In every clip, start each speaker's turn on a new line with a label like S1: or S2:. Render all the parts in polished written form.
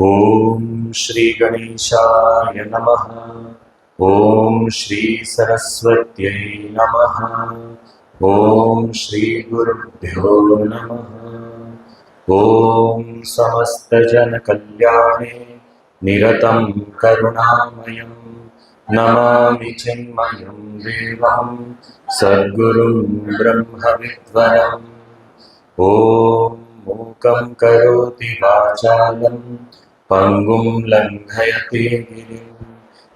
S1: Om Shri Ganeshaya Namaha. Om Shri Saraswatyai Namaha. Om Shri Gurubhyo Namaha. Om Samasta Jana Kalyane Niratam Karunamayam Namami Chinmayam Devam Sadgurum Brahma Vidvaram. Om Mukam Karoti Vachalam Pangum Langhayate Girim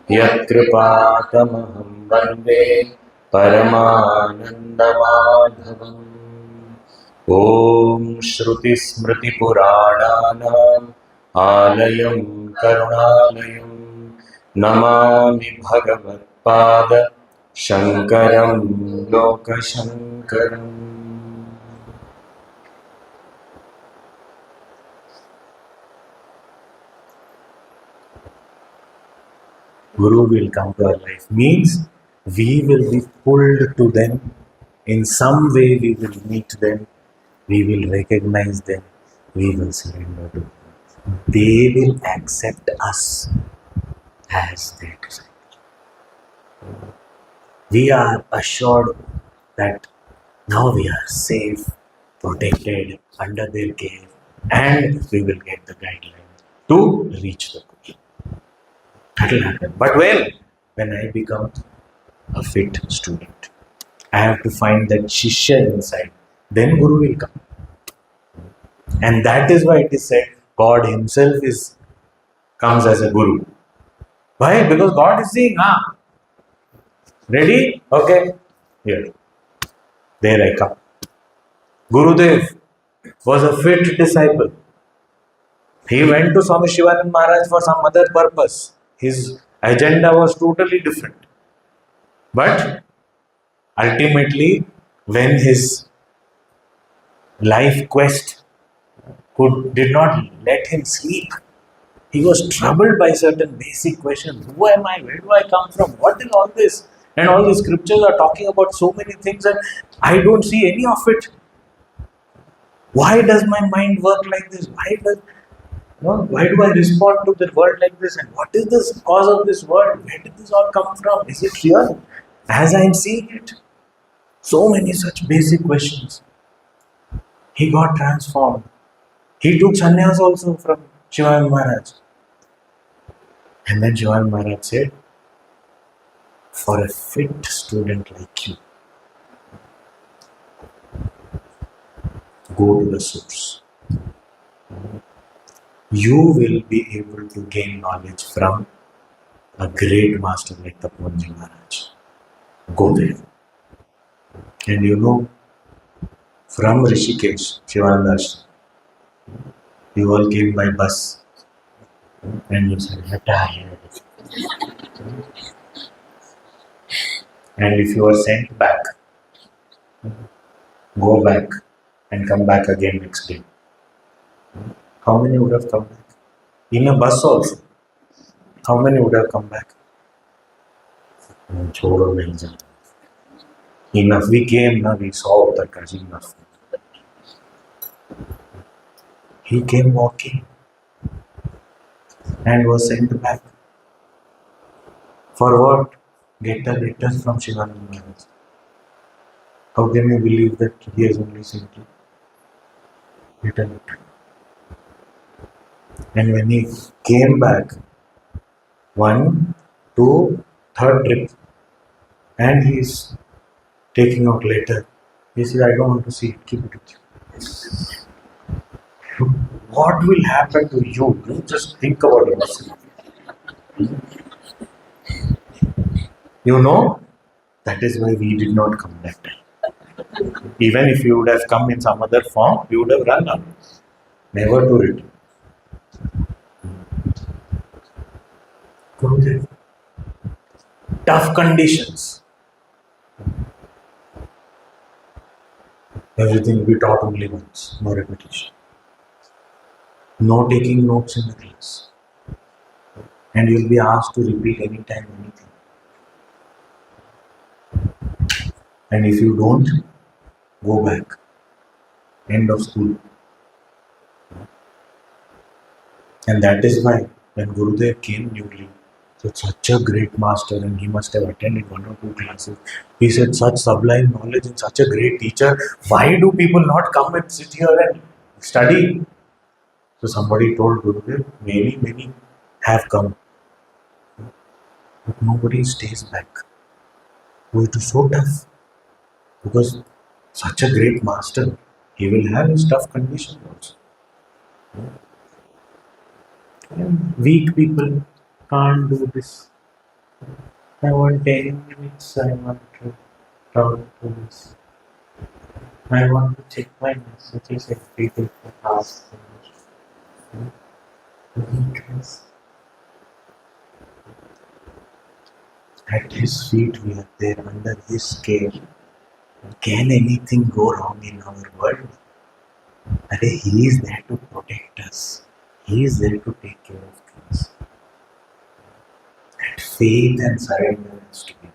S1: Yatkripatamaham Vande Paramanandamadhavam. Om Shruti Smriti Purananam Alayam Karunalayam Namami Bhagavat Pada Shankaram Lokashankaram. Guru will come to our life means we will be pulled to them. In some way we will meet them, we will recognize them, we will surrender to them. They will accept us as their disciples. We are assured that now we are safe, protected, under their care, and we will get the guidelines to reach the goal. That will happen. But when I become a fit student, I have to find that Shishya inside. Then Guru will come. And that is why it is said God Himself comes as a Guru. Why? Because God is saying, ready? Okay. Here. There I come. Gurudev was a fit disciple. He went to Swami Shivananda Maharaj for some other purpose. His agenda was totally different. But ultimately, when his life quest did not let him sleep, he was troubled by certain basic questions. Who am I? Where do I come from? What is all this? And all the scriptures are talking about so many things and I don't see any of it. Why does my mind work like this? Why do I respond to the world like this? And what is the cause of this world? Where did this all come from? Is it real? As I am seeing it. So many such basic questions. He got transformed. He took sannyas also from Shivananda Maharaj. And then Shivananda Maharaj said, for a fit student like you, go to the source. You will be able to gain knowledge from a great master like Tapovan Maharaj. Go there. And you know, from Rishikesh, Shivananda, you all came by bus. And you said, I'm tired. And if you are sent back, go back and come back again next day. How many would have come back? In a bus also. How many would have come back? Enough. We came, we saw Uttarkashi enough. He came walking and was sent back. For what? Get the letters from Shivananda Maharaj. How can you believe that he has only sent you? Get a letter. And when he came back, 1, 2, 3rd trip, and he is taking out letter, he said, I don't want to see it, keep it with you. What will happen to you? You just think about yourself. You know, that is why we did not come that time. Even if you would have come in some other form, you would have run away. Never to return. Gurudev. Tough conditions. Everything will be taught only once, no repetition. No taking notes in the class. And you will be asked to repeat anytime, anything. And if you don't, go back. End of school. And that is why when Gurudev came newly, so such a great master, and he must have attended 1 or 2 classes. He said, such sublime knowledge and such a great teacher. Why do people not come and sit here and study? So somebody told Gurudev, many have come, but nobody stays back. Oh, it is so tough because such a great master, he will have his tough conditions also. And weak people can't do this. I want 10 minutes, I want to talk to this. I want to check my messages and people to ask them. Weakness. At his feet we are there under his care. Can anything go wrong in our world? He is there to protect us. He is there to take care of things. And faith and surrender has to be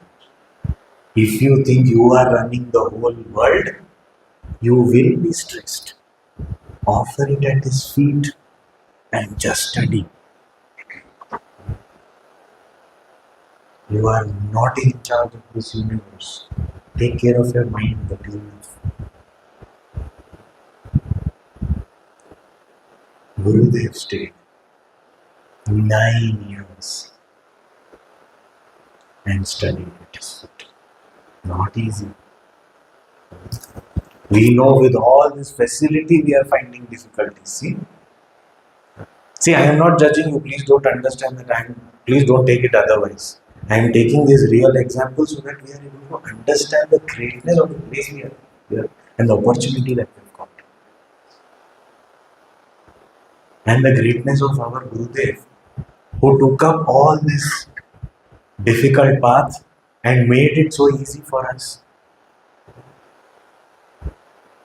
S1: there. If you think you are running the whole world, you will be stressed. Offer it at his feet and just study. You are not in charge of this universe. Take care of your mind that you have. Gurudev stayed 9 years and studied at his foot. Not easy. We know with all this facility we are finding difficulties. See, I am not judging you. Please don't understand that please don't take it otherwise. I am taking these real examples so that we are able to understand the greatness of the place we are here and the opportunity that we have got. And the greatness of our Gurudev, who took up all this difficult path and made it so easy for us.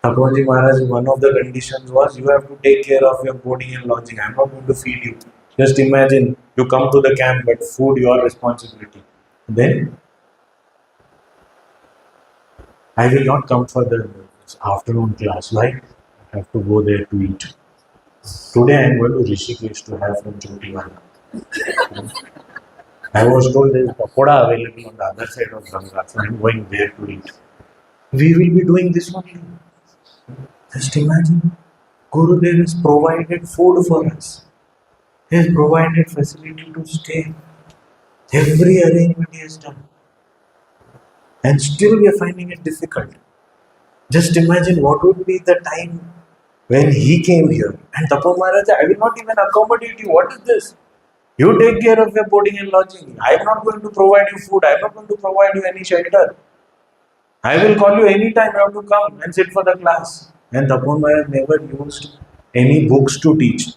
S1: Tapovan Maharaj, one of the conditions was you have to take care of your boarding and lodging. I am not going to feed you. Just imagine you come to the camp, but food your responsibility. Then I will not come for the afternoon class. Why? I have to go there to eat. Today I am going to Rishikesh to have from Chotiwala. I was told there is pakoda available on the other side of Ganga, so I am going there to eat. We will be doing this only. Just imagine, Gurudev has provided food for us. He has provided facility to stay. Every arrangement he has done. And still we are finding it difficult. Just imagine what would be the time when he came here. And Tapovan Maharaj, I will not even accommodate you. What is this? You take care of your boarding and lodging. I am not going to provide you food. I am not going to provide you any shelter. I will call you anytime you have to come and sit for the class. And Tapovan Maharaj never used any books to teach.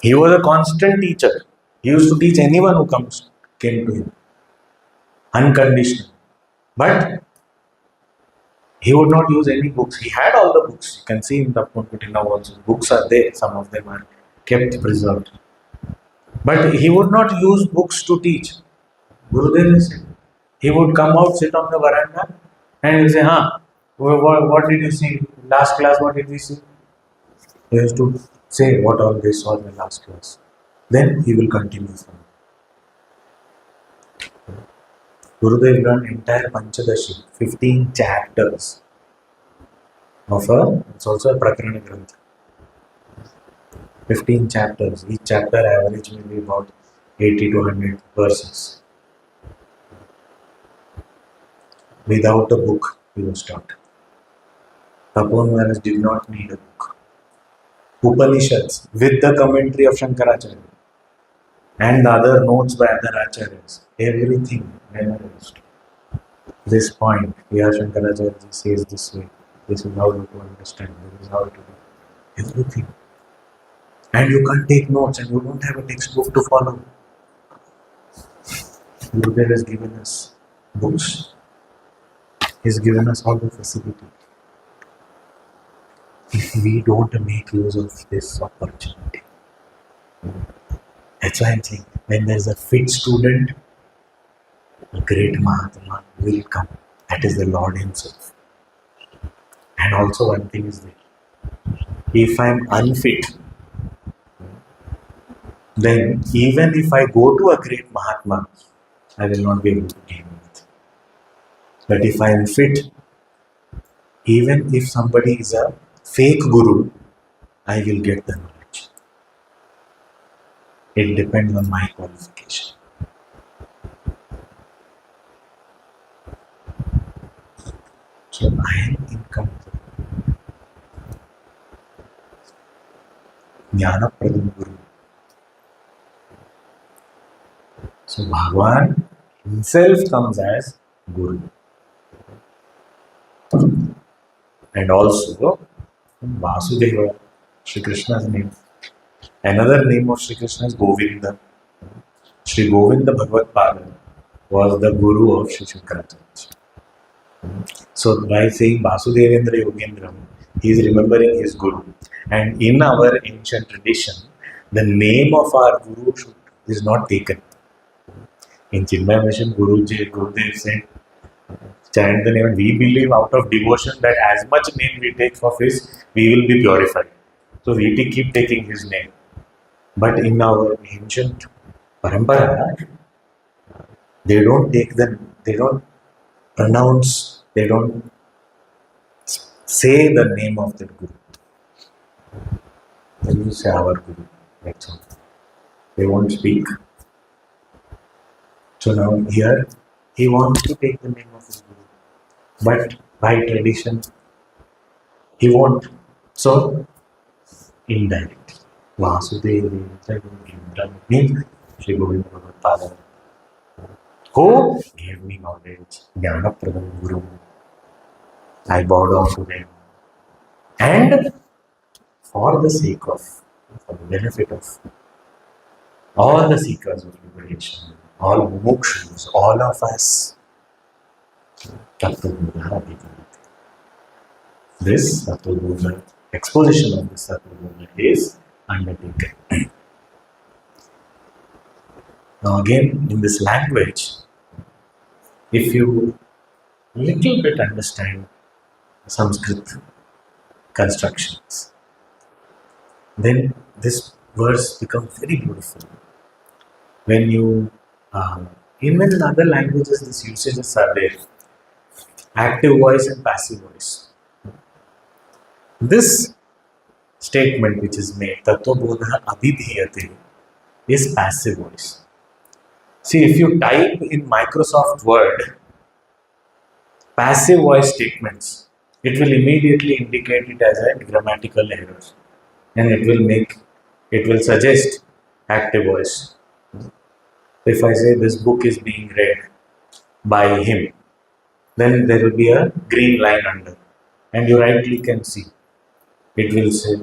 S1: He was a constant teacher. He used to teach anyone who came to him. Unconditional. But he would not use any books. He had all the books. You can see in Tapovan Kuti now also. Books are there. Some of them are kept preserved. But he would not use books to teach. Gurudev said, he would come out, sit on the veranda, and he would say, what did you see? Last class, what did we see? He has to say what all they saw in the last class. Then he will continue from it. Gurudev learned entire Panchadashi, 15 chapters it's also a prakarana grantha. 15 chapters. Each chapter average may be about 80 to 100 verses. Without a book, he was taught. Tapovan Maharaj did not need a book. Upanishads, with the commentary of Shankaracharya and the other notes by other acharyas, everything memorized. This point, here Shankaracharya says this way, this is how you to understand, this is how to do everything. And you can't take notes and you don't have a textbook to follow. Gurudev has given us books. He has given us all the facility. If we don't make use of this opportunity, that's why I'm saying, when there is a fit student, a great Mahatma will come. That is the Lord Himself. And also one thing is that if I am unfit, then even if I go to a great Mahatma, I will not be able to gain anything. But if I am fit, even if somebody is a fake guru, I will get the knowledge. It depends on my qualification. So I am incomplete. Jnana Pradam Guru. So Bhagwan himself comes as Guru. And also Vasudeva, Shri Krishna's name. Another name of Shri Krishna is Govinda. Shri Govinda Bhagavad Pada was the Guru of Shri Shankaracharya. So by saying Vasudevendra Yogendram, he is remembering his Guru. And in our ancient tradition, the name of our Guru is not taken. In Chinmaya Mission, Gurudev said, chant the name, and we believe out of devotion that as much name we take of his, we will be purified. So we keep taking his name. But in our ancient parampara, they don't take them, they don't pronounce, they don't say the name of the Guru. They will say our Guru. That's all. They won't speak. So now here, he wants to take the name of his Guru. But by tradition, he won't. So, indirectly. Vasudeva means Shri Govinda Bhagavad Pada, who gave me knowledge, Jnana Pradam Guru. I bow down to them. And for the sake of, for the benefit of all the seekers of liberation, all mumukshus, all of us, Tattvabodha Adi Shankaracharya. This Tattvabodha, exposition of this Tattvabodha is undertaken. Now again, in this language, if you little bit understand Sanskrit constructions, then this verse becomes very beautiful. When you, even in other languages, these usages are there. Active voice and passive voice. This statement which is made, Tattvabodha Abhidhiyate, is passive voice. See, if you type in Microsoft Word passive voice statements, it will immediately indicate it as a grammatical error, and it will suggest active voice. If I say this book is being read by him, then there will be a green line under, and you right click and see. It will say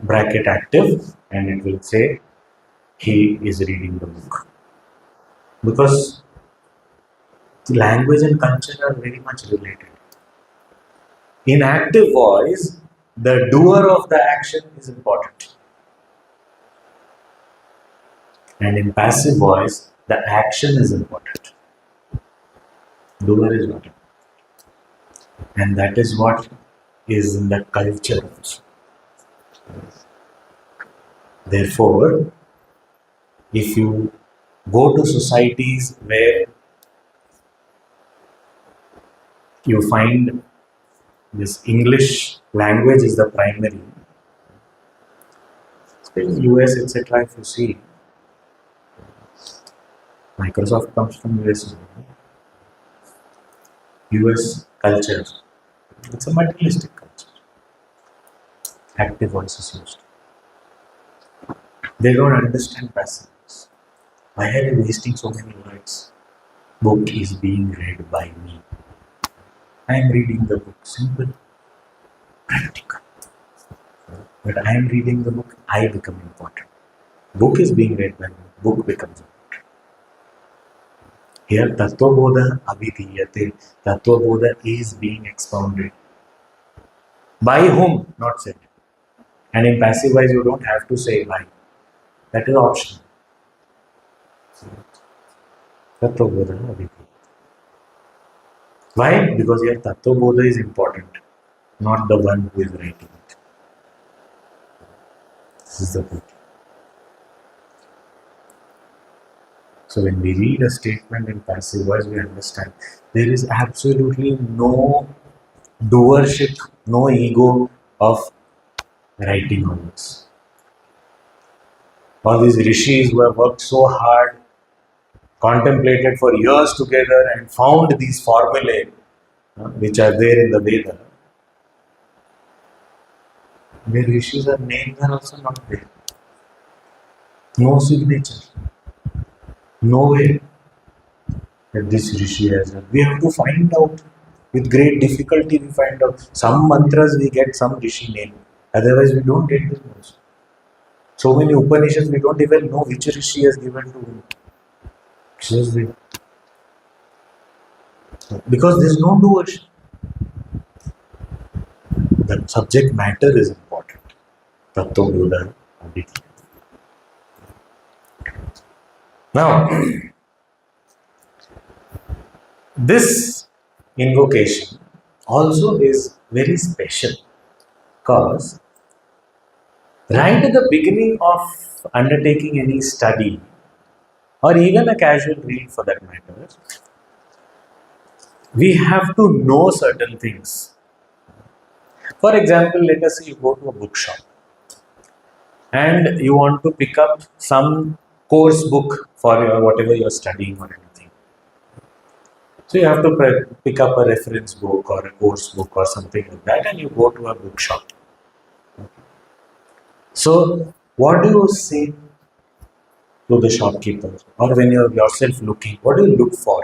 S1: bracket active, and it will say he is reading the book. Because language and culture are very much related. In active voice, the doer of the action is important. And in passive voice, the action is important. Doer is not important. And that is what is in the culture also. Therefore, if you go to societies where you find this English language is the primary, especially US, etc., if you see, Microsoft comes from US. US culture, it's a materialistic culture. Active voice is used. They don't understand passive voice. Why are you wasting so many words? Book is being read by me. I am reading the book. Simple. Practical. But I am reading the book, I become important. Book is being read by me. Book becomes important. Here, Tattvabodha Abhidhiyate. Tattvabodha is being expounded. By whom? Not said. And in passive voice, you don't have to say by. That is optional. Tattvabodha Abhidhiyate. Why? Because here Tattvabodha is important, not the one who is writing it. This is the point. So when we read a statement in passive voice, we understand there is absolutely no doership, no ego of writing on this. All these rishis who have worked so hard, contemplated for years together and found these formulae which are there in the Veda, where rishis are names are also not there. No signature. No way that this rishi has done. We have to find out. With great difficulty we find out. Some mantras we get some rishi name. Otherwise we don't get this much. So many Upanishads we don't even know which rishi has given to whom. Seriously. Because there is no doership. The subject matter is important. Tattvabodha. Now, this invocation also is very special because right at the beginning of undertaking any study or even a casual read for that matter, we have to know certain things. For example, let us say you go to a bookshop and you want to pick up some course book for whatever you are studying or anything. So you have to pick up a reference book or a course book or something like that, and you go to a bookshop. So what do you say to the shopkeeper, or when you're yourself looking? What do you look for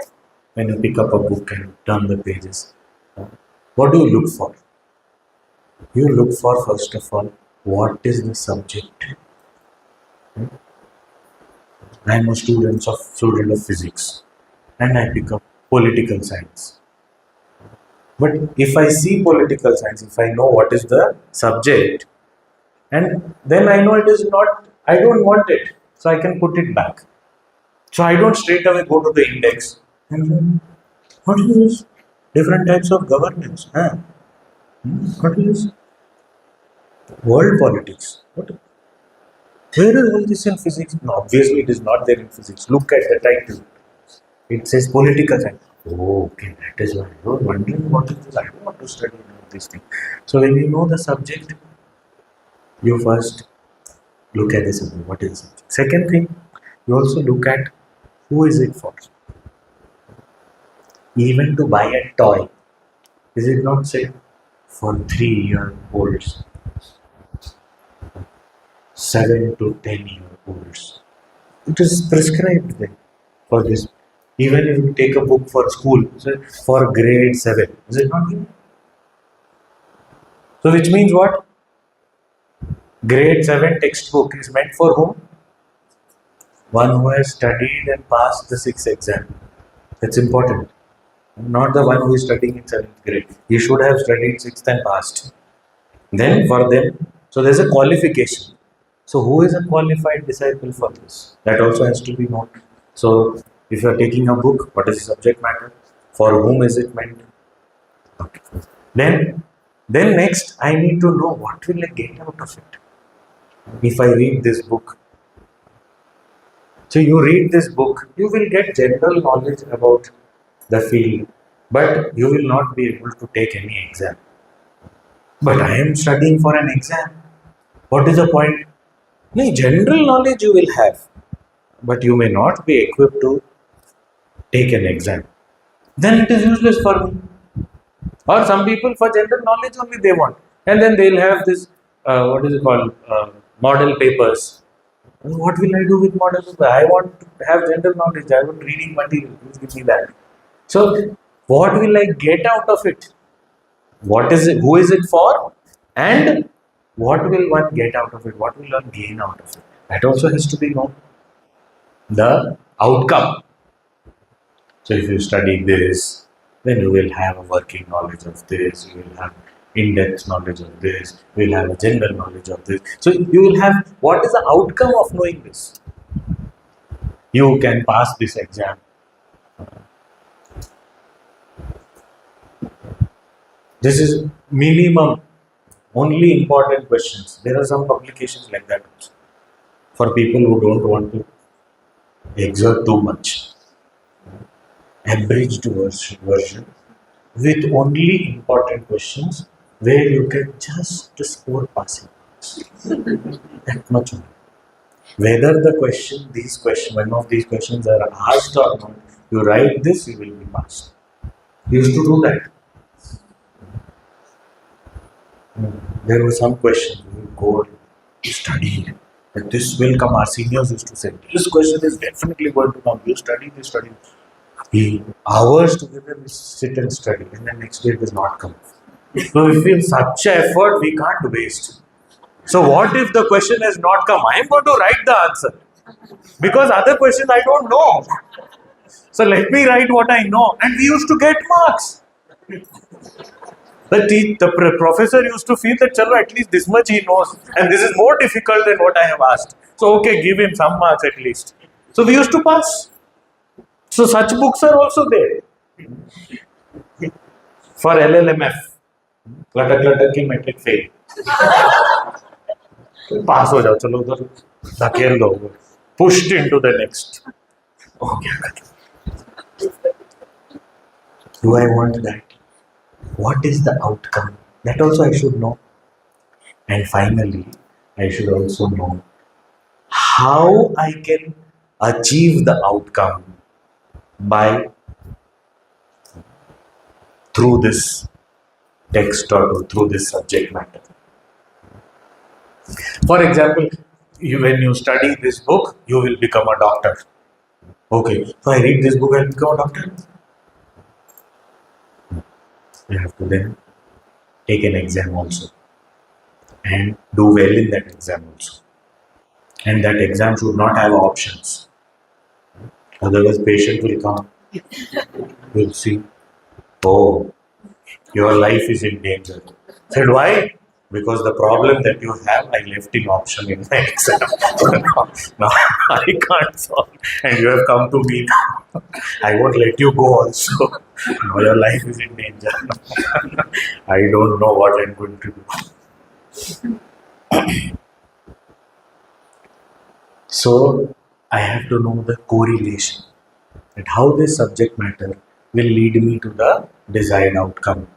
S1: when you pick up a book and turn the pages? What do you look for? You look for, first of all, what is the subject? I am a student of physics and I pick up political science. But if I see political science, if I know what is the subject, and then I know it is not, I don't want it, so I can put it back. So I don't straight away go to the index and then, what is this? Different types of governance. What is this? World politics. What? Where is all this in physics? No, obviously it is not there in physics. Look at the title. It says political science. Oh, okay, that is why I was wondering what is this. I don't want to study this thing. So when you know the subject, you first look at the subject. What is the subject? Second thing, you also look at who is it for. Even to buy a toy, is it not said for 3-year-olds, 7 to 10-year-olds? It is prescribed then for this. Even if you take a book for school, for grade 7, is it not given? So which means what? Grade 7 textbook is meant for whom? One who has studied and passed the 6th exam. That's important. Not the one who is studying in 7th grade. He should have studied 6th and passed. Then for them, so there's a qualification. So who is a qualified disciple for this? That also has to be known. So if you are taking a book, what is the subject matter? For whom is it meant? Okay. Then next I need to know what will I get out of it if I read this book. So you read this book, you will get general knowledge about the field, but you will not be able to take any exam. But I am studying for an exam. What is the point? No, general knowledge you will have, but you may not be equipped to take an exam. Then it is useless for me. Or some people for general knowledge only they want. And then they'll have this, what is it called, model papers. What will I do with model paper? I want to have general knowledge. I want reading material. Please give me that. So, what will I get out of it? What is it? Who is it for? And what will one get out of it? What will one gain out of it? That also has to be known. The outcome. So, if you study this, then you will have a working knowledge of this. You will have in-depth knowledge of this. You will have a general knowledge of this. So, you will have what is the outcome of knowing this? You can pass this exam. This is minimum, only important questions. There are some publications like that also for people who don't want to exert too much. Abridged version with only important questions where you can just score passing. That much only. Whether one of these questions are asked or not, you write this, you will be passed. We used to do that. There were some questions we would go study. But this will come. Our seniors used to say, this question is definitely going to come. You study this, study. We hours together we sit and study, and then next day it does not come. So we feel such effort we can't waste. So what if the question has not come? I am going to write the answer. Because other questions I don't know. So let me write what I know. And we used to get marks. The professor used to feel that, chalo, at least this much he knows. And this is more difficult than what I have asked. So okay, give him some marks at least. So we used to pass. So such books are also there. For LLMF. Latak ki metric fail. Pass ho jao, chalo udhar dhakel do. Pushed into the next. Oh, do I want that? What is the outcome? That also I should know. And finally, I should also know how I can achieve the outcome through this text or through this subject matter. For example, when you study this book, you will become a doctor. Okay, so I read this book and become a doctor. You have to then take an exam also and do well in that exam also. And that exam should not have options. Otherwise, patient will come. Will see, oh, your life is in danger. Said, why? Because the problem that you have, I left in option in my exam. now I can't solve. And you have come to me now. I won't let you go also. Now your life is in danger. I don't know what I'm going to do. So, I have to know the correlation. That how this subject matter will lead me to the desired outcome.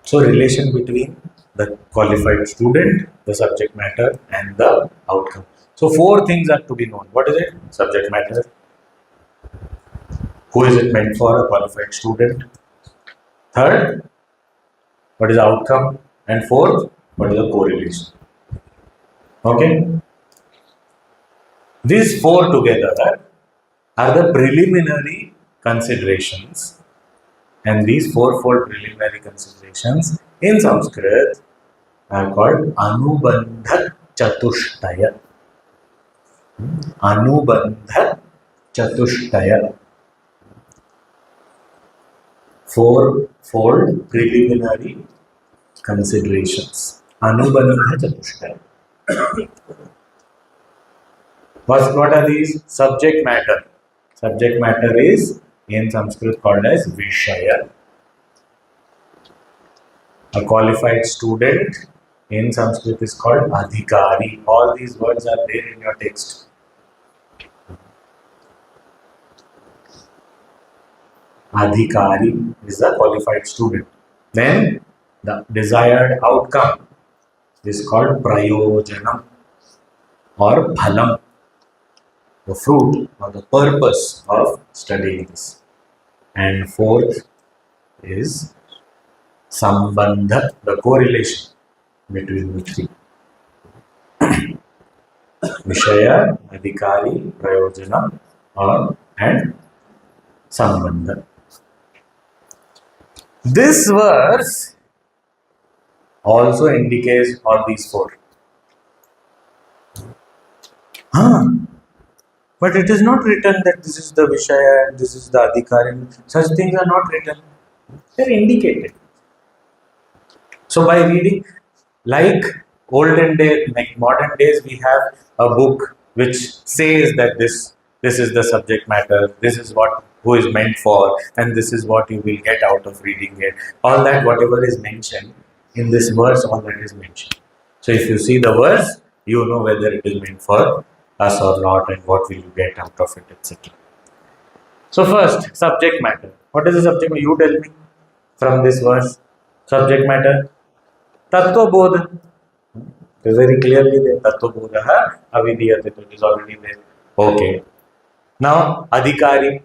S1: So, relation between the qualified student, the subject matter and the outcome. So, 4 things are to be known. What is it? Subject matter. Who is it meant for? A qualified student. Third, what is the outcome? And fourth, what is the correlation? Okay? These 4 together are the preliminary considerations. And these 4-fold preliminary considerations in Sanskrit are called Anubandhan Chatustaya. Anubandhan Chatustaya. 4-fold preliminary considerations. Anubandhan Chatustaya. What are these? Subject matter. Subject matter is in Sanskrit called as Vishaya. A qualified student in Sanskrit is called Adhikari. All these words are there in your text. Adhikari is the qualified student. Then the desired outcome is called Prayojanam or Phalam. The fruit or the purpose of studying this. And fourth is Sambandha, the correlation between the 3. Vishaya, Adhikari, Prayojana and Sambandha. This verse also indicates all these 4. But it is not written that this is the Vishaya and this is the Adhikari. Such things are not written. They are indicated. So by reading, like olden days, like modern days, we have a book which says that this is the subject matter, this is who is meant for, and this is what you will get out of reading it. All that, whatever is mentioned in this verse, all that is mentioned. So if you see the verse, you know whether it is meant for us or not, and what will you get out of it, etc. So first, subject matter. What is the subject matter? You tell me from this verse. Subject matter. Tattvabodha. It is very clearly there. Tattvabodha avidiyate. It is already there. Okay. Now, adhikari.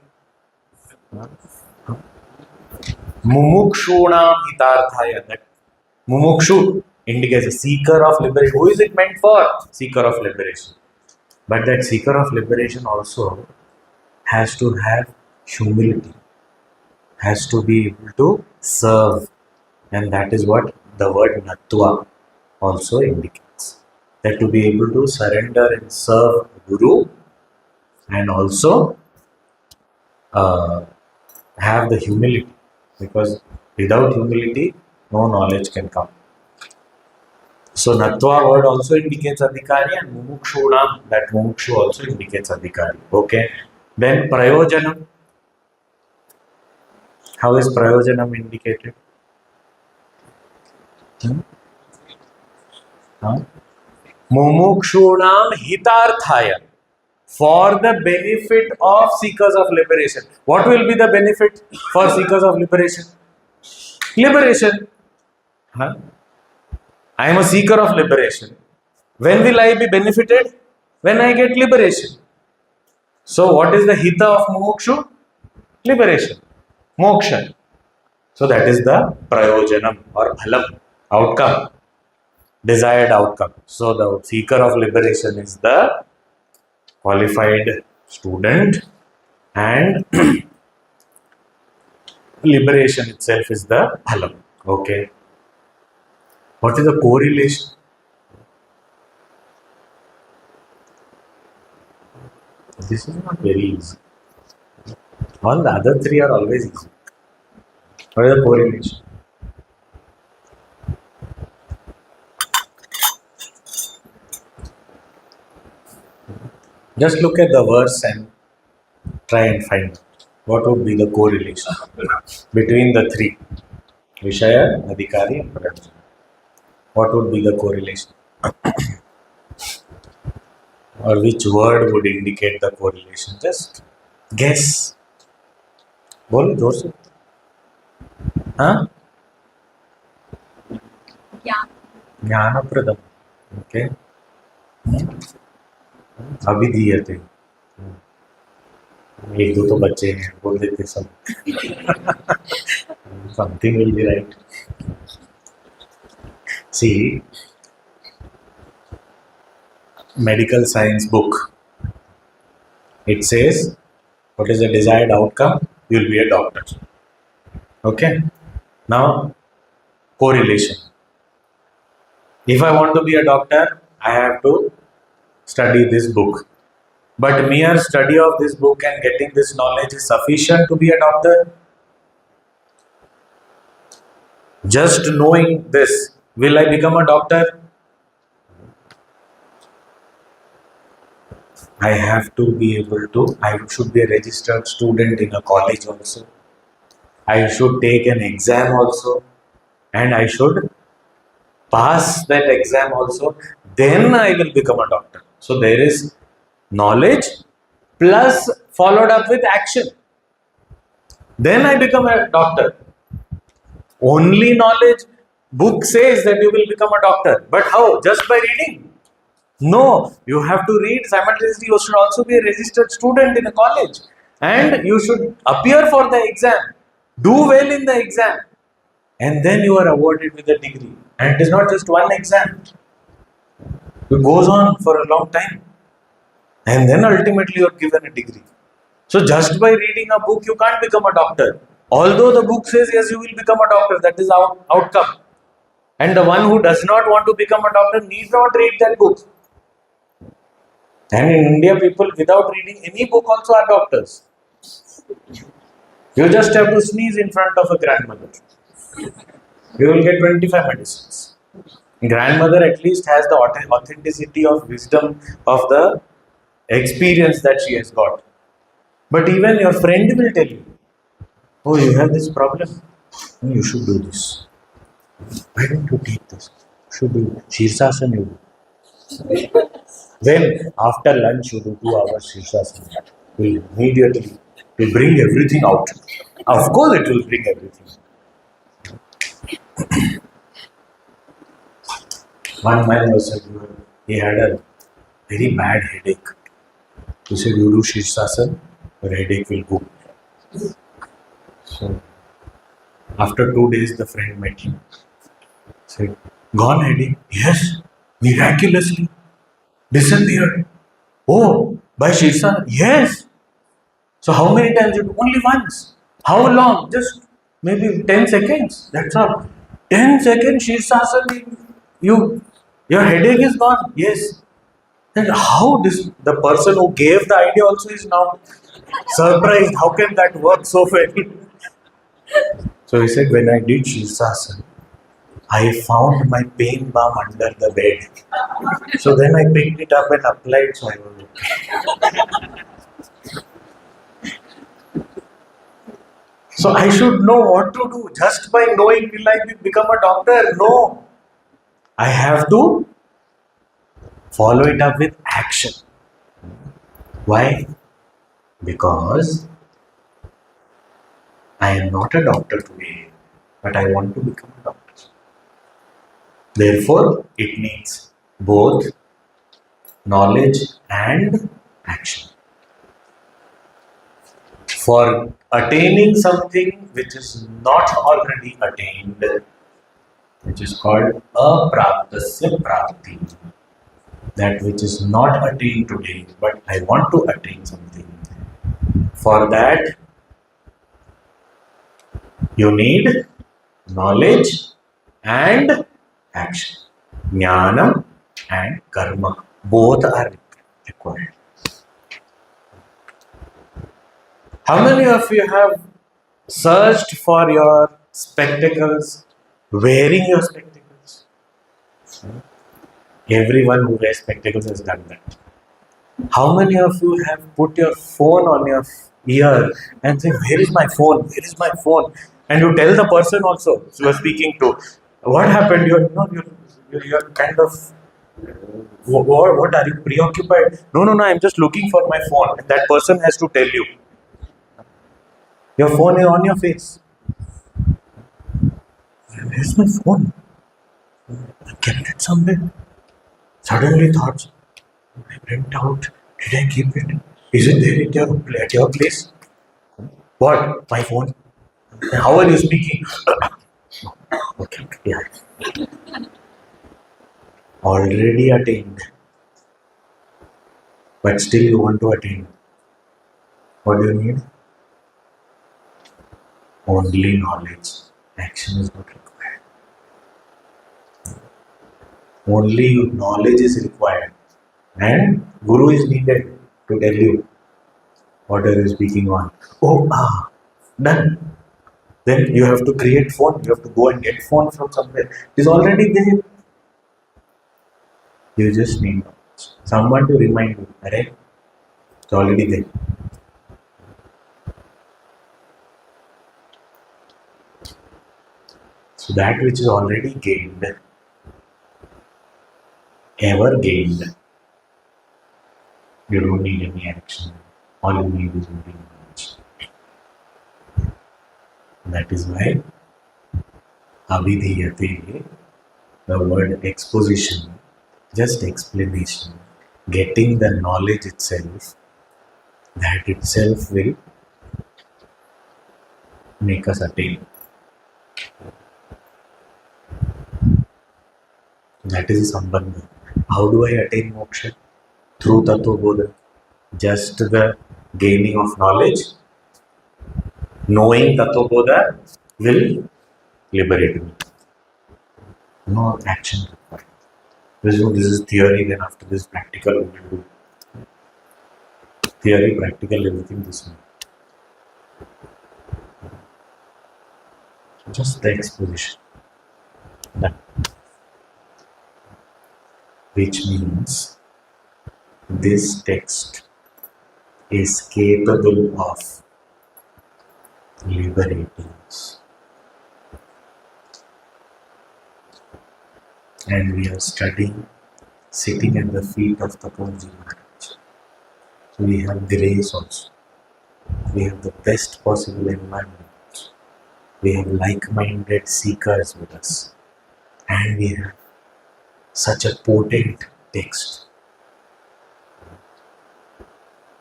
S1: Mumukshunam hitarthaya. That mumukshu indicates a seeker of liberation. Who is it meant for? Seeker of liberation. But that seeker of liberation also has to have humility, has to be able to serve, and that is what the word Nattva also indicates. That to be able to surrender and serve Guru, and also have the humility, because without humility no knowledge can come. So Nattva word also indicates adhikari, and mumukshunam, that mumukshu also indicates adhikari. Okay. Then prayojanam. How is prayojanam indicated? Mumukshunam hitarthaya. For the benefit of seekers of liberation. What will be the benefit for seekers of liberation? Liberation. I am a seeker of liberation. When will I be benefited? When I get liberation. So what is the hita of mumukshu? Liberation. Moksha. So that is the prayojanam or phalam, outcome, desired outcome. So the seeker of liberation is the qualified student, and liberation itself is the phalam. Okay. What is the correlation? This is not very easy. All the other three are always easy. What is the correlation? Just look at the verse and try and find out what would be the correlation between the three. Vishaya, Adhikari and Prayojanam. What would be the correlation? Or which word would indicate the correlation? Just guess. Bolo, जोर से. हाँ? ज्ञानप्रदम. Okay. अभिधीयते. एक दो तो बच्चे हैं, बोल देते सब. Something will be right. See, medical science book. It says, what is the desired outcome? You will be a doctor. Okay. Now, correlation. If I want to be a doctor, I have to study this book. But mere study of this book and getting this knowledge is sufficient to be a doctor? Just knowing this, will I become a doctor? I have to be able to, I should be a registered student in a college also. I should take an exam also. And I should pass that exam also. Then I will become a doctor. So there is knowledge plus followed up with action. Then I become a doctor. Only knowledge, book says that you will become a doctor. But how? Just by reading? No, you have to read simultaneously. You should also be a registered student in a college. And you should appear for the exam. Do well in the exam. And then you are awarded with a degree. And it is not just one exam. It goes on for a long time. And then ultimately you are given a degree. So just by reading a book, you can't become a doctor. Although the book says, yes, you will become a doctor. That is our outcome. And the one who does not want to become a doctor need not read that book. And in India, people without reading any book also are doctors. You just have to sneeze in front of a grandmother. You will get 25 medicines. Grandmother at least has the authenticity of wisdom of the experience that she has got. But even your friend will tell you, oh, you have this problem. You should do this. Why don't you take this? You should do Shirsasana you do. Then after lunch you do 2 hours Shirshasana. Will immediately will bring everything out. Of course it will bring everything. One man was said he had a very bad headache. He said, you do Shirshasana, your headache will go. So after 2 days the friend met him. Said, gone headache? Yes, miraculously. Disappeared. Oh, by Shirshasana? Yes. So how many times you do? Only once. How long? Just maybe 10 seconds. That's all. 10 seconds Shirshasana, your headache is gone. Yes. And how this the person who gave the idea also is now surprised. How can that work so well? So he said, when I did Shirshasana, I found my pain balm under the bed. So then I picked it up and applied. So I was okay. So I should know what to do. Just by knowing, will I become a doctor? No. I have to follow it up with action. Why? Because I am not a doctor today, but I want to become a doctor. Therefore, it needs both knowledge and action. For attaining something which is not already attained, which is called apraptasya prapti, that which is not attained today, but I want to attain something. For that, you need knowledge and action. Jnanam and karma, both are required. How many of you have searched for your spectacles, wearing your spectacles? Everyone who wears spectacles has done that. How many of you have put your phone on your ear and say, where is my phone? Where is my phone? And you tell the person also you are speaking to, what happened? You're kind of, what are you preoccupied? No, I'm just looking for my phone. And that person has to tell you, your phone is on your face. Where's my phone? I kept it somewhere. Suddenly thoughts, I went out. Did I keep it? Is it there at your place? What? My phone? How are you speaking? Okay, yeah. Already attained. But still you want to attain. What do you need? Only knowledge. Action is not required. Only knowledge is required. And Guru is needed to tell you what are you speaking on. Oh, done. Then you have to create phone. You have to go and get phone from somewhere. It is already there. You just need someone to remind you. Right? It's already there. So that which is already gained, ever gained, you don't need any action. All you need is only knowledge. That is why abhidhiyate, the word exposition, just explanation, getting the knowledge itself, that itself will make us attain. That is Sambandha. How do I attain moksha? Through Tattvabodha. Just the gaining of knowledge, knowing Tattvabodha will liberate me. No action required. This is theory, then after this practical we will do. Theory, practical, everything this way. Just the exposition. That. Which means this text is capable of liberating us. And we are studying sitting at the feet of Tapovan Maharaj. So we have grace also. We have the best possible environment. We have like-minded seekers with us. And we have such a potent text.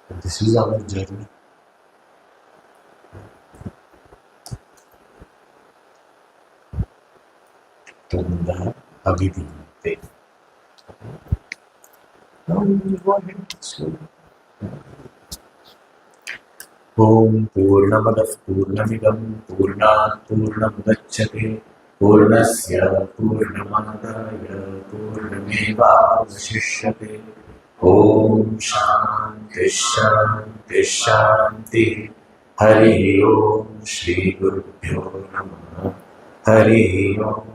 S1: And this is our journey. Tunda Abhidhite. Now we will go ahead slowly. Om Purnamadah Purnamidam Purnat Purnamudachyate Purnasya Purnamadaya Purnameva Vasishyate Om Shanti Shanti Shanti Hari Om Shri Gurubhyo Namah Hari Om